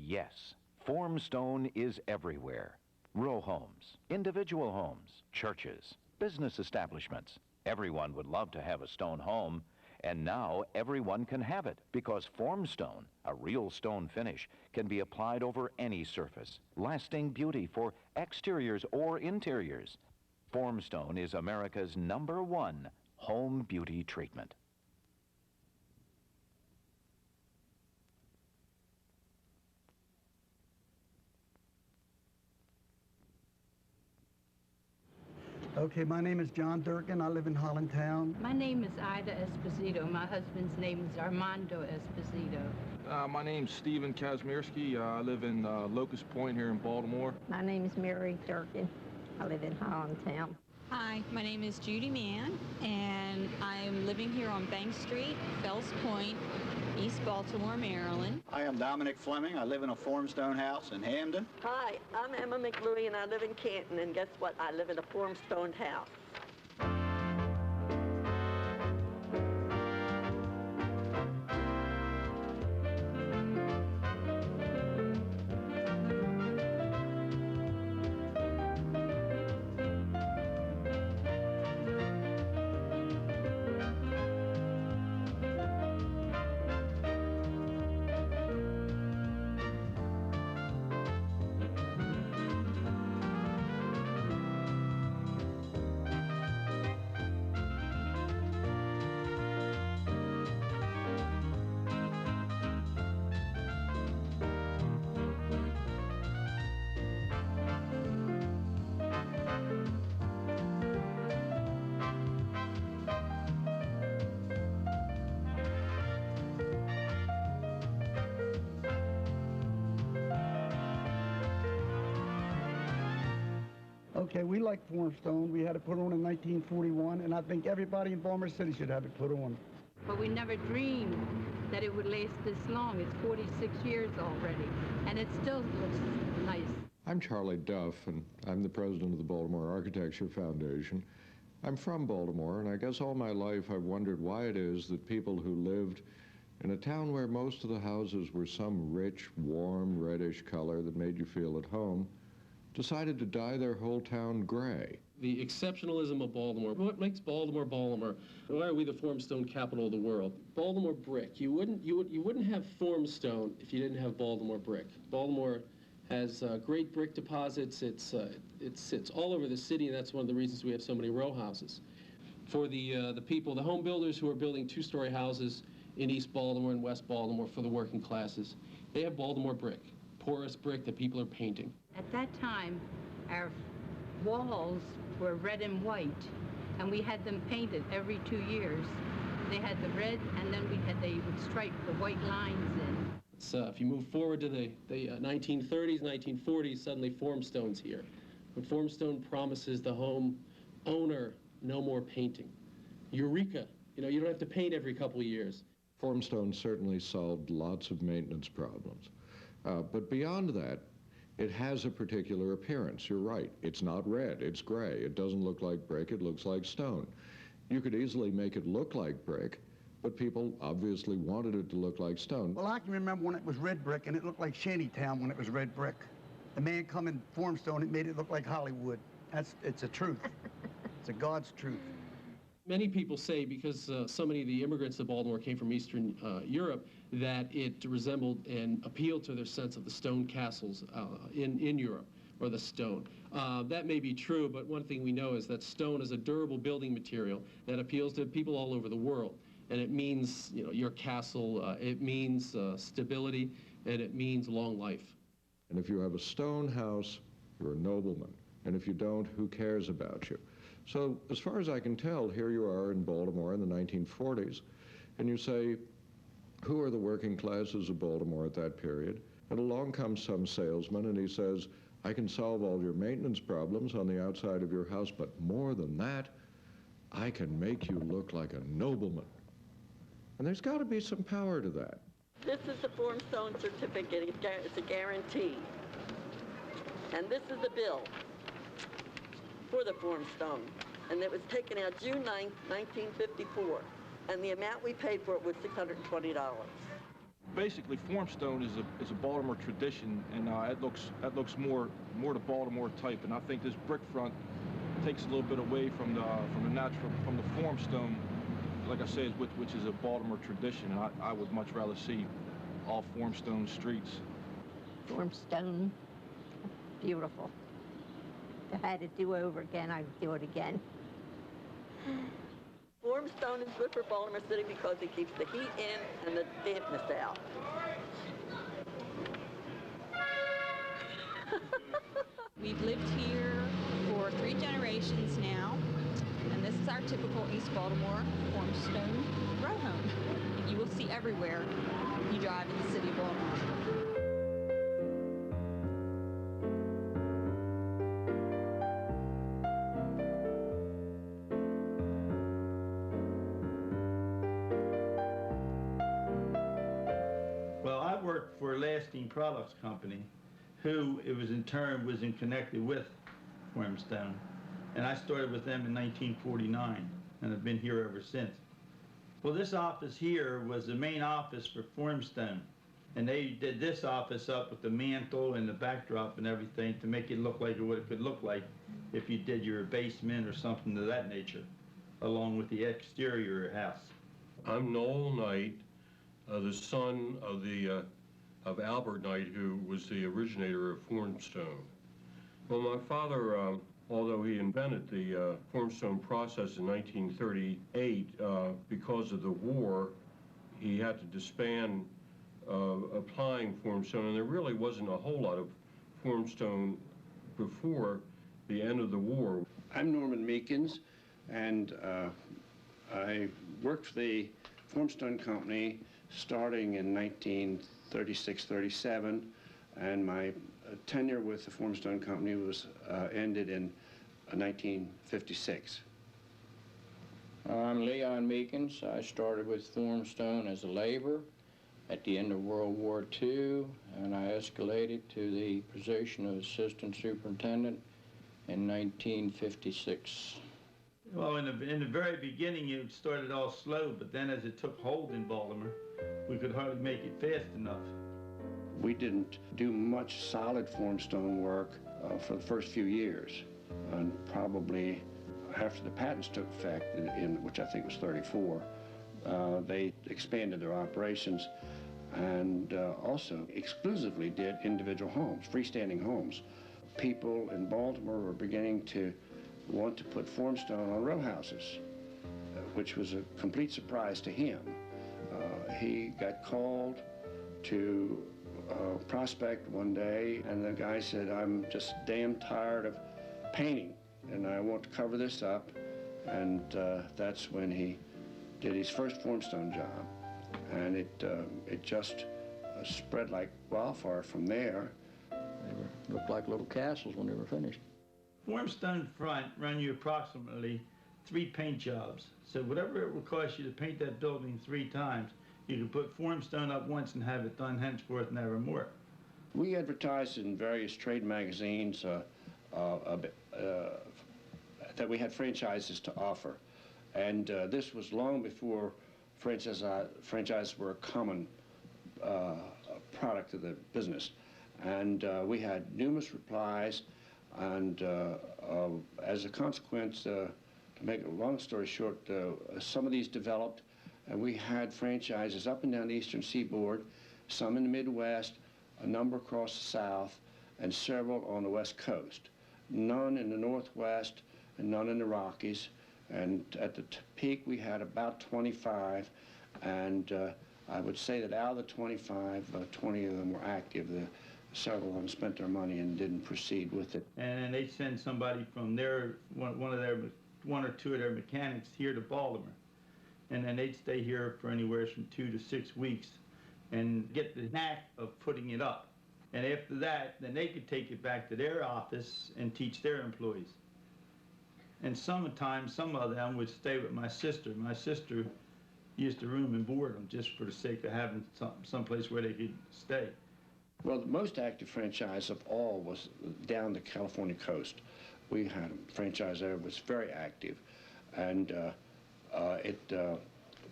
Yes, Formstone is everywhere. Row homes, individual homes, churches, business establishments. Everyone would love to have a stone home, and now everyone can have it because Formstone, a real stone finish, can be applied over any surface, lasting beauty for exteriors or interiors. Formstone is America's #1 home beauty treatment. Okay, my name is John Durkin. I live in Hollandtown. My name is Ida Esposito. My husband's name is Armando Esposito. My name's Stephen Kazmierski. I live in Locust Point here in Baltimore. My name is Mary Durkin. I live in Hollandtown. Hi, my name is Judy Mann, and I'm living here on Bank Street, Fells Point, East Baltimore, Maryland. Hi, I'm Dominic Fleming. I live in a Formstone house in Hamden. Hi, I'm Emma McLuey, and I live in Canton, and guess what? I live in a Formstone house. Okay, we like Formstone. We had it put on in 1941, and I think everybody in Baltimore City should have it put on. But we never dreamed that it would last this long. It's 46 years already, and it still looks nice. I'm Charlie Duff, and I'm the president of the Baltimore Architecture Foundation. I'm from Baltimore, and I guess all my life I've wondered why it is that people who lived in a town where most of the houses were some rich, warm, reddish color that made you feel at home, decided to dye their whole town gray. The exceptionalism of Baltimore. What makes Baltimore Baltimore? Why are we the Formstone capital of the world? Baltimore brick. You wouldn't have Formstone if you didn't have Baltimore brick. Baltimore has great brick deposits. It sits all over the city, and that's one of the reasons we have so many row houses. For the people, the home builders who are building two-story houses in East Baltimore and West Baltimore for the working classes, they have Baltimore brick, porous brick that people are painting. At that time, our walls were red and white, and we had them painted every 2 years. They had the red, and then they would stripe the white lines in. If you move forward to the 1930s, 1940s, suddenly Formstone's here. When Formstone promises the home owner no more painting. Eureka! You don't have to paint every couple of years. Formstone certainly solved lots of maintenance problems. But beyond that, it has a particular appearance. You're right. It's not red. It's gray. It doesn't look like brick. It looks like stone. You could easily make it look like brick, but people obviously wanted it to look like stone. Well, I can remember when it was red brick, and it looked like Shantytown when it was red brick. The man come in Formstone, it made it look like Hollywood. It's a truth. It's a God's truth. Many people say, because so many of the immigrants to Baltimore came from Eastern Europe, that it resembled and appealed to their sense of the stone castles in Europe, or the stone. That may be true, but one thing we know is that stone is a durable building material that appeals to people all over the world. And it means, your castle, it means stability, and it means long life. And if you have a stone house, you're a nobleman. And if you don't, who cares about you? So as far as I can tell, here you are in Baltimore in the 1940s, and you say, who are the working classes of Baltimore at that period? And along comes some salesman, and he says, I can solve all your maintenance problems on the outside of your house, but more than that, I can make you look like a nobleman. And there's got to be some power to that. This is the Formstone certificate. It's a guarantee. And this is the bill for the Formstone. And it was taken out June 9th, 1954. And the amount we paid for it was $620. Basically, Formstone is a Baltimore tradition, and it looks more the Baltimore type. And I think this brick front takes a little bit away from the Formstone, like I said, which is a Baltimore tradition. And I would much rather see all Formstone streets. Formstone, beautiful. If I had to do over again, I'd do it again. Formstone is good for Baltimore City because it keeps the heat in and the dampness out. We've lived here for 3 generations now, and this is our typical East Baltimore Formstone row home. You will see everywhere you drive in the city of Baltimore. Well, I worked for Lasting Products Company, who it was in turn was connected with Formstone. And I started with them in 1949, and I've been here ever since. Well, this office here was the main office for Formstone. And they did this office up with the mantle and the backdrop and everything to make it look like what it could look like if you did your basement or something of that nature, along with the exterior house. I'm Noel Knight, the son of Albert Knight, who was the originator of Formstone. Well, my father, although he invented the Formstone process in 1938, because of the war, he had to disband applying Formstone, and there really wasn't a whole lot of Formstone before the end of the war. I'm Norman Meekins, and I worked for the Formstone Company starting in 1936-37, and my tenure with the Formstone Company was ended in 1956. I'm Leon Meekins. I started with Formstone as a laborer at the end of World War II, and I escalated to the position of assistant superintendent in 1956. Well, in the very beginning, it started all slow, but then as it took hold in Baltimore, we could hardly make it fast enough. We didn't do much solid Formstone work for the first few years, and probably after the patents took effect, which I think was 34, they expanded their operations and also exclusively did individual homes, freestanding homes. People in Baltimore were beginning to want to put Formstone on row houses, which was a complete surprise to him. He got called to prospect one day, and the guy said, "I'm just damn tired of painting, and I want to cover this up." And that's when he did his first Formstone job, and it just spread like wildfire from there. They looked like little castles when they were finished. Formstone front run you approximately 3 paint jobs. So whatever it would cost you to paint that building 3 times, you could put Formstone up once and have it done henceforth nevermore. We advertised in various trade magazines that we had franchises to offer. And this was long before franchises were a common product of the business. And we had numerous replies, and as a consequence, to make a long story short, some of these developed, and we had franchises up and down the eastern seaboard, some in the Midwest, a number across the South, and several on the West Coast. None in the Northwest, and none in the Rockies. And at the peak, we had about 25, and I would say that out of the 25, 20 of them were active. Several of them spent their money and didn't proceed with it. And then they'd send somebody from one or two of their mechanics here to Baltimore. And then they'd stay here for anywhere from 2 to 6 weeks and get the knack of putting it up. And after that, then they could take it back to their office and teach their employees. And sometimes some of them would stay with my sister. My sister used to room and board them just for the sake of having someplace where they could stay. Well, the most active franchise of all was down the California coast. We had a franchise there that was very active, and it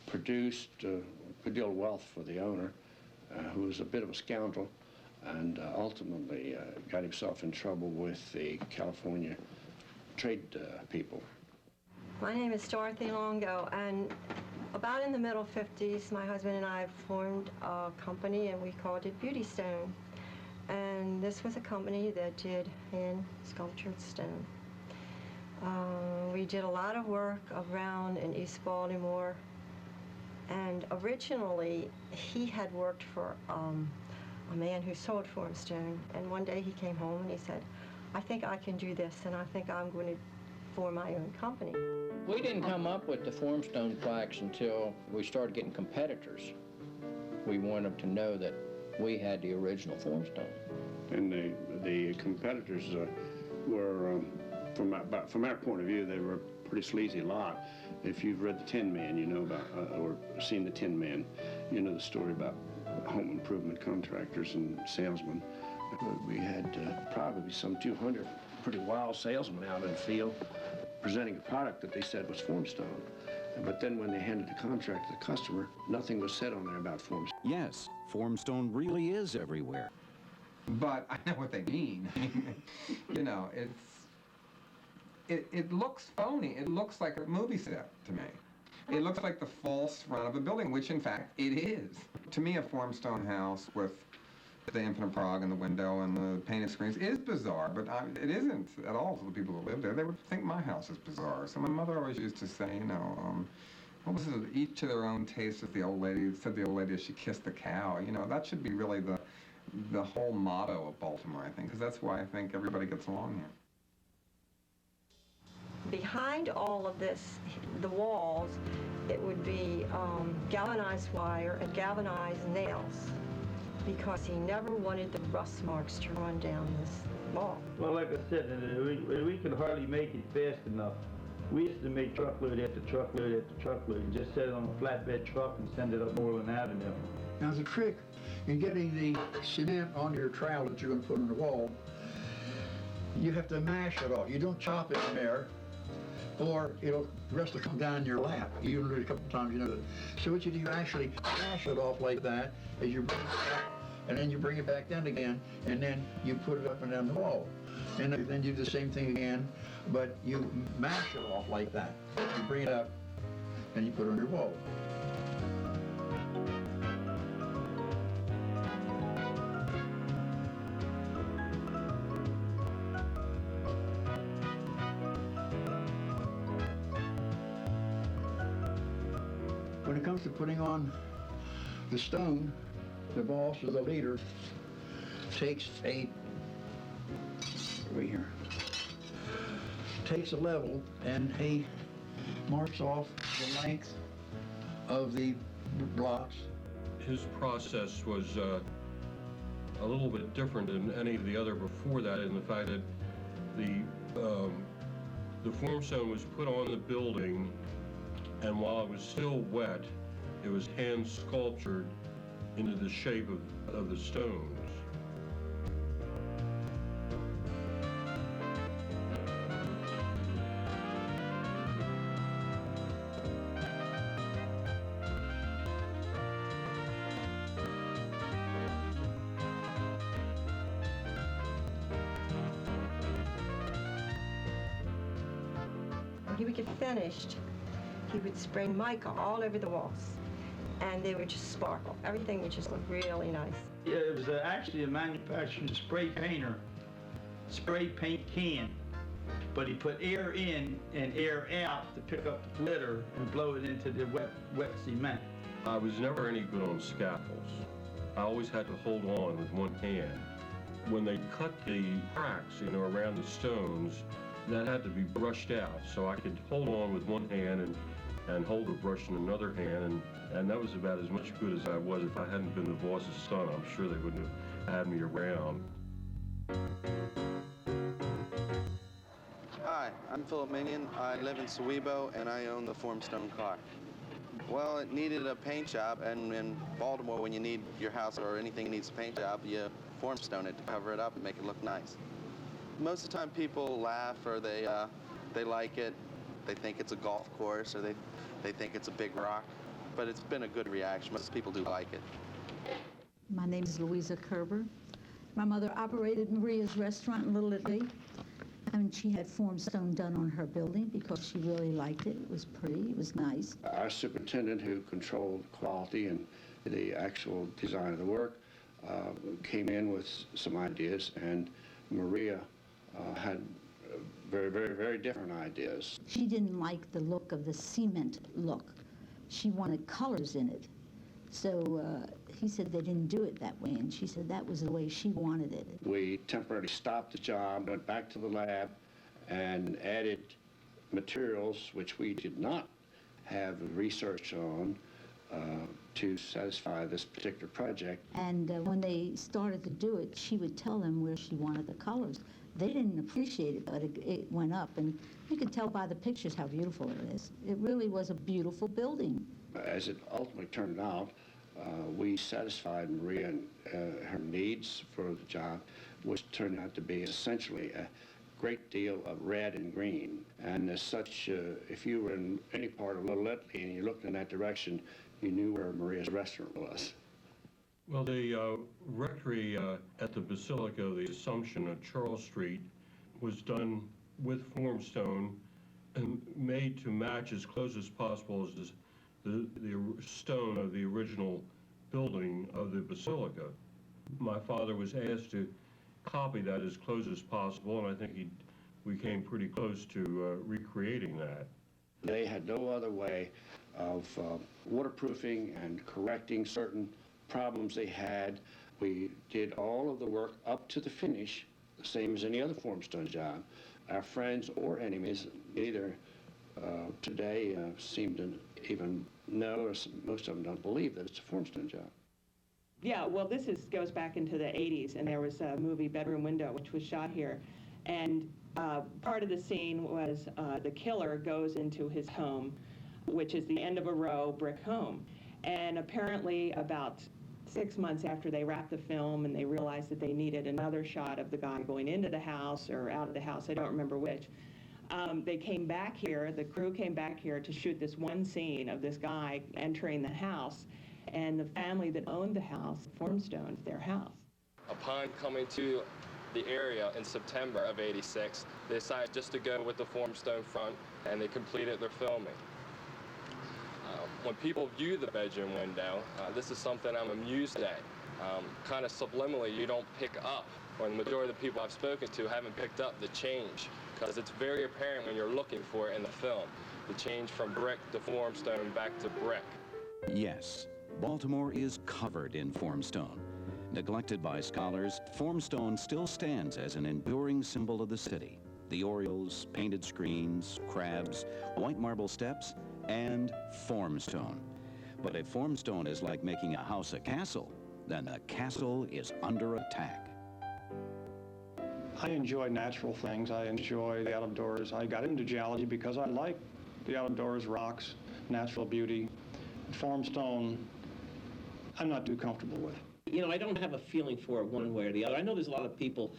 produced a good deal of wealth for the owner, who was a bit of a scoundrel and ultimately got himself in trouble with the California trade people. My name is Dorothy Longo, and about in the middle 50s, my husband and I formed a company, and we called it Beauty Stone. And this was a company that did hand-sculptured stone. We did a lot of work around in East Baltimore, and originally he had worked for a man who sold Formstone, and one day he came home and he said, I think I can do this, and I think I'm going to form my own company. We didn't come up with the Formstone plaques until we started getting competitors. We wanted them to know that we had the original Formstone. And the competitors were, from our point of view, they were a pretty sleazy lot. If you've read The Tin Man, you know about, or seen The Tin Man, you know the story about home improvement contractors and salesmen. We had probably some 200 pretty wild salesmen out in the field presenting a product that they said was Formstone. But then when they handed the contract to the customer, nothing was said on there about Formstone. Yes, Formstone really is everywhere. But I know what they mean. You know, it looks phony. It looks like a movie set to me. It looks like the false front of a building, which in fact it is. To me, a Formstone house with the infinite prog and the window and the painted screens is bizarre, but it isn't at all to the people who live there. They would think my house is bizarre. So my mother always used to say, you know, what was it? Each to their own taste, as the old lady said. The old lady as she kissed the cow. You know, that should be really the whole motto of Baltimore, I think, because that's why I think everybody gets along here. Behind all of this, the walls, it would be galvanized wire and galvanized nails, because he never wanted the rust marks to run down this wall. Well, like I said, we could hardly make it fast enough. We used to make truckload after truckload after truckload and just set it on a flatbed truck and send it up Moreland Avenue. Now, the trick in getting the cement on your trowel that you're going to put on the wall, you have to mash it off. You don't chop it in there, or the rest will come down in your lap. You do it a couple times, you know. So what you do, you actually mash it off like that as you bring it back, and then you bring it back down again, and then you put it up and down the wall. And then you do the same thing again, but you mash it off like that. You bring it up, and you put it on your wall. When it comes to putting on the stone, the boss or the leader takes a level and he marks off the length of the blocks. His process was a little bit different than any of the other before that, in the fact that the formstone was put on the building, and while it was still wet, it was hand sculptured into the shape of the stones. When he would get finished, he would spray mica all over the walls, and they would just sparkle. Everything would just look really nice. Yeah, it was actually a manufacturing spray painter, spray paint can, but he put air in and air out to pick up the glitter and blow it into the wet cement. I was never any good on scaffolds. I always had to hold on with one hand. When they cut the cracks, around the stones, that had to be brushed out, so I could hold on with one hand and hold the brush in another hand, and that was about as much good as I was. If I hadn't been the boss's son, I'm sure they wouldn't have had me around. Hi, I'm Philip Minion. I live in Sowebo, and I own the Formstone car. Well, it needed a paint job, and in Baltimore, when you need your house or anything needs a paint job, you Formstone it to cover it up and make it look nice. Most of the time, people laugh, or they like it. They think it's a golf course, or they think it's a big rock. But it's been a good reaction. Most people do like it. My name is Louisa Kerber. My mother operated Maria's restaurant in Little Italy, and she had Formstone done on her building because she really liked it. It was pretty, it was nice. Our superintendent, who controlled quality and the actual design of the work, came in with some ideas, and Maria had very, very, very different ideas. She didn't like the look of the cement look. She wanted colors in it. So he said they didn't do it that way, and she said that was the way she wanted it. We temporarily stopped the job, went back to the lab, and added materials which we did not have research on to satisfy this particular project. And when they started to do it, she would tell them where she wanted the colors. They didn't appreciate it, but it went up, and you could tell by the pictures how beautiful it is. It really was a beautiful building. As it ultimately turned out, we satisfied Maria and her needs for the job, which turned out to be essentially a great deal of red and green. And as such, if you were in any part of Little Italy and you looked in that direction, you knew where Maria's restaurant was. Well, the rectory at the Basilica of the Assumption on Charles Street was done with Formstone and made to match as close as possible as the stone of the original building of the Basilica. My father was asked to copy that as close as possible, and I think we came pretty close to recreating that. They had no other way of waterproofing and correcting certain problems they had. We did all of the work up to the finish, the same as any other Formstone job. Our friends or enemies, neither today seem to even know, or most of them don't believe that it's a Formstone job. Yeah, well, this goes back into the 80s, and there was a movie, Bedroom Window, which was shot here. And part of the scene was the killer goes into his home, which is the end of a row brick home. And apparently about 6 months after they wrapped the film and they realized that they needed another shot of the guy going into the house or out of the house, I don't remember which, they came back here, the crew came back here to shoot this one scene of this guy entering the house, and the family that owned the house, Formstone, their house. Upon coming to the area in September of '86, they decided just to go with the Formstone front, and they completed their filming. When people view the bedroom window, this is something I'm amused at. Kind of subliminally, you don't pick up, or the majority of the people I've spoken to haven't picked up the change, because it's very apparent when you're looking for it in the film, the change from brick to Formstone back to brick. Yes, Baltimore is covered in Formstone. Neglected by scholars, Formstone still stands as an enduring symbol of the city. The Orioles, painted screens, crabs, white marble steps, and Formstone. But if Formstone is like making a house a castle, then the castle is under attack. I enjoy natural things. I enjoy the outdoors. I got into geology because I like the outdoors, rocks, natural beauty. Formstone, I'm not too comfortable with. You know, I don't have a feeling for it one way or the other. I know there's a lot of people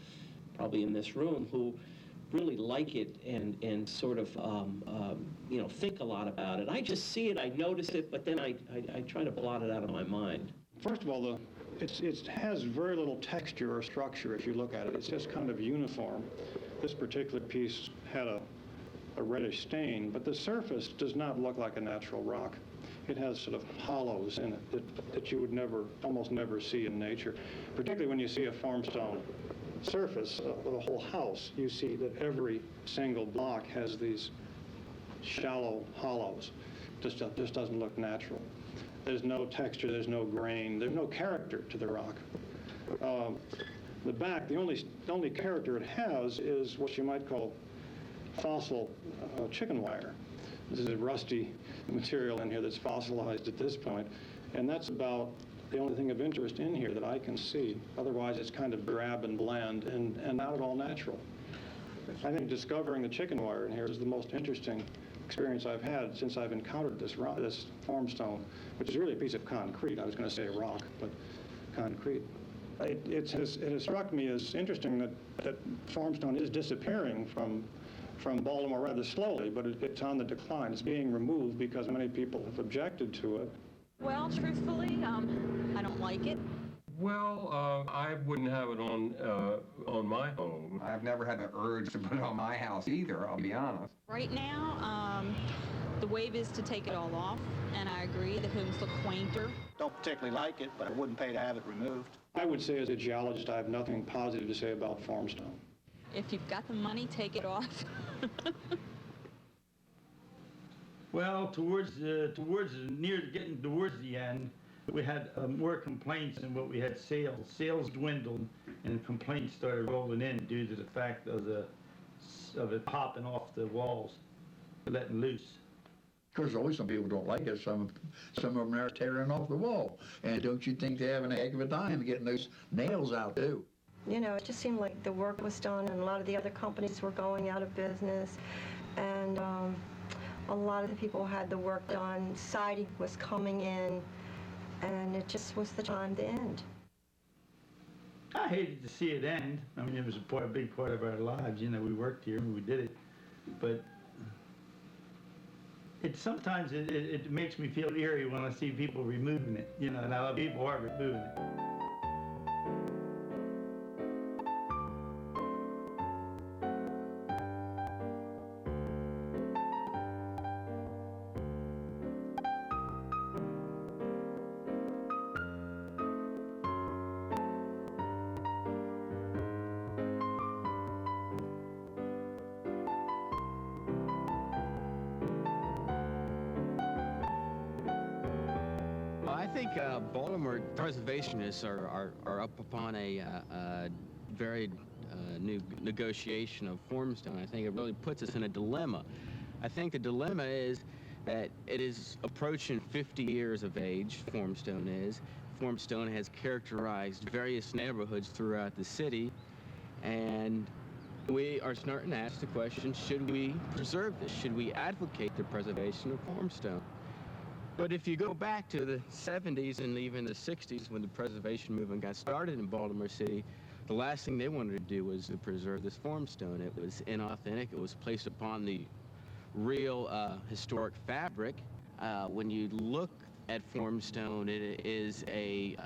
probably in this room who really like it and sort of, you know, think a lot about it. I just see it, I notice it, but then I try to blot it out of my mind. First of all, it has very little texture or structure if you look at it. It's just kind of uniform. This particular piece had a reddish stain, but the surface does not look like a natural rock. It has sort of hollows in it that you would almost never see in nature. Particularly when you see a Formstone surface of a whole house, you see that every single block has these shallow hollows. Just doesn't look natural. There's no texture, there's no grain, there's no character to the rock. The back, the only character it has is what you might call fossil chicken wire. This is a rusty material in here that's fossilized at this point, and that's about the only thing of interest in here that I can see. Otherwise, it's kind of drab and bland and not at all natural. I think discovering the chicken wire in here is the most interesting experience I've had since I've encountered this Formstone, which is really a piece of concrete. I was going to say rock, but concrete. It has struck me as interesting that Formstone is disappearing from Baltimore rather slowly, but it's on the decline. It's being removed because many people have objected to it. Well, truthfully, I don't like it. Well, I wouldn't have it on my home. I've never had the urge to put it on my house either, I'll be honest. Right now, the wave is to take it all off, and I agree, the homes look quainter. Don't particularly like it, but I wouldn't pay to have it removed. I would say as a geologist, I have nothing positive to say about Formstone. If you've got the money, take it off. Well, getting towards the end, we had more complaints than what we had sales. Sales dwindled, and complaints started rolling in due to the fact of it popping off the walls, letting loose. Of course, always some people don't like it. Some of them are tearing off the wall. And don't you think they're having a heck of a time getting those nails out, too? You know, it just seemed like the work was done, and a lot of the other companies were going out of business. And a lot of the people had the work done. Siding was coming in, and it just was the time to end. I hated to see it end. I mean, it was a big part of our lives. You know, we worked here and we did it. But sometimes it makes me feel eerie when I see people removing it. You know, and a lot of people are removing it. I think Baltimore preservationists are up upon a very new negotiation of Formstone. I think it really puts us in a dilemma. I think the dilemma is that it is approaching 50 years of age, Formstone is. Formstone has characterized various neighborhoods throughout the city, and we are starting to ask the question, should we preserve this? Should we advocate the preservation of Formstone? But if you go back to the 70s and even the 60s when the preservation movement got started in Baltimore City, the last thing they wanted to do was to preserve this Formstone. It was inauthentic. It was placed upon the real historic fabric. When you look at Formstone, it is a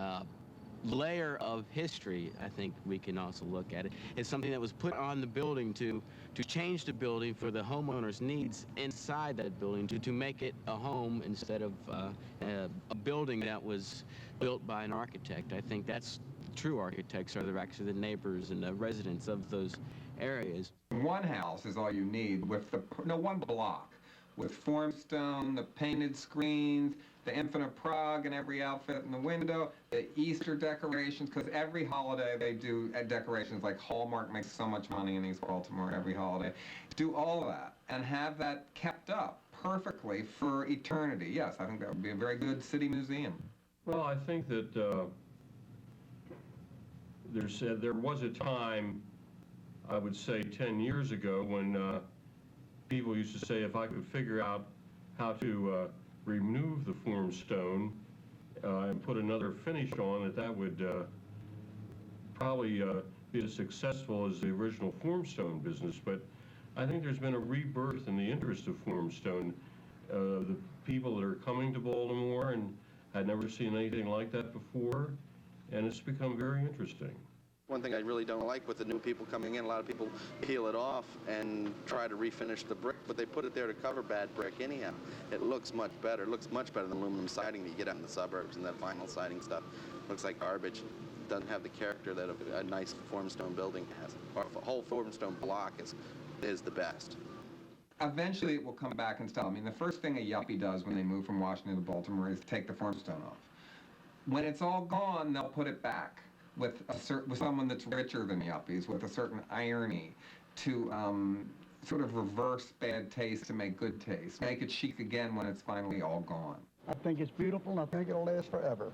layer of history. I think we can also look at it. It's something that was put on the building to change the building for the homeowner's needs inside that building, to make it a home instead of a building that was built by an architect. I think that's true architects are actually the neighbors and the residents of those areas. One house is all you need with one block with Formstone, the painted screens, the Infinite Prague in every outfit in the window, the Easter decorations, because every holiday they do decorations, like Hallmark makes so much money in East Baltimore every holiday. Do all of that and have that kept up perfectly for eternity. Yes, I think that would be a very good city museum. Well, I think that there was a time, I would say 10 years ago, when people used to say if I could figure out how to remove the Formstone and put another finish on it, that would probably be as successful as the original Formstone business. But I think there's been a rebirth in the interest of Formstone. The people that are coming to Baltimore and had never seen anything like that before, and it's become very interesting. One thing I really don't like with the new people coming in, a lot of people peel it off and try to refinish the brick, but they put it there to cover bad brick anyhow. It looks much better. It looks much better than aluminum siding that you get out in the suburbs, and that vinyl siding stuff looks like garbage. It doesn't have the character that a nice Formstone building has. Or a whole Formstone block is the best. Eventually it will come back in style. I mean, the first thing a yuppie does when they move from Washington to Baltimore is take the Formstone off. When it's all gone, they'll put it back with someone that's richer than yuppies, with a certain irony to sort of reverse bad taste to make good taste. Make it chic again when it's finally all gone. I think it's beautiful, and I think it'll last forever.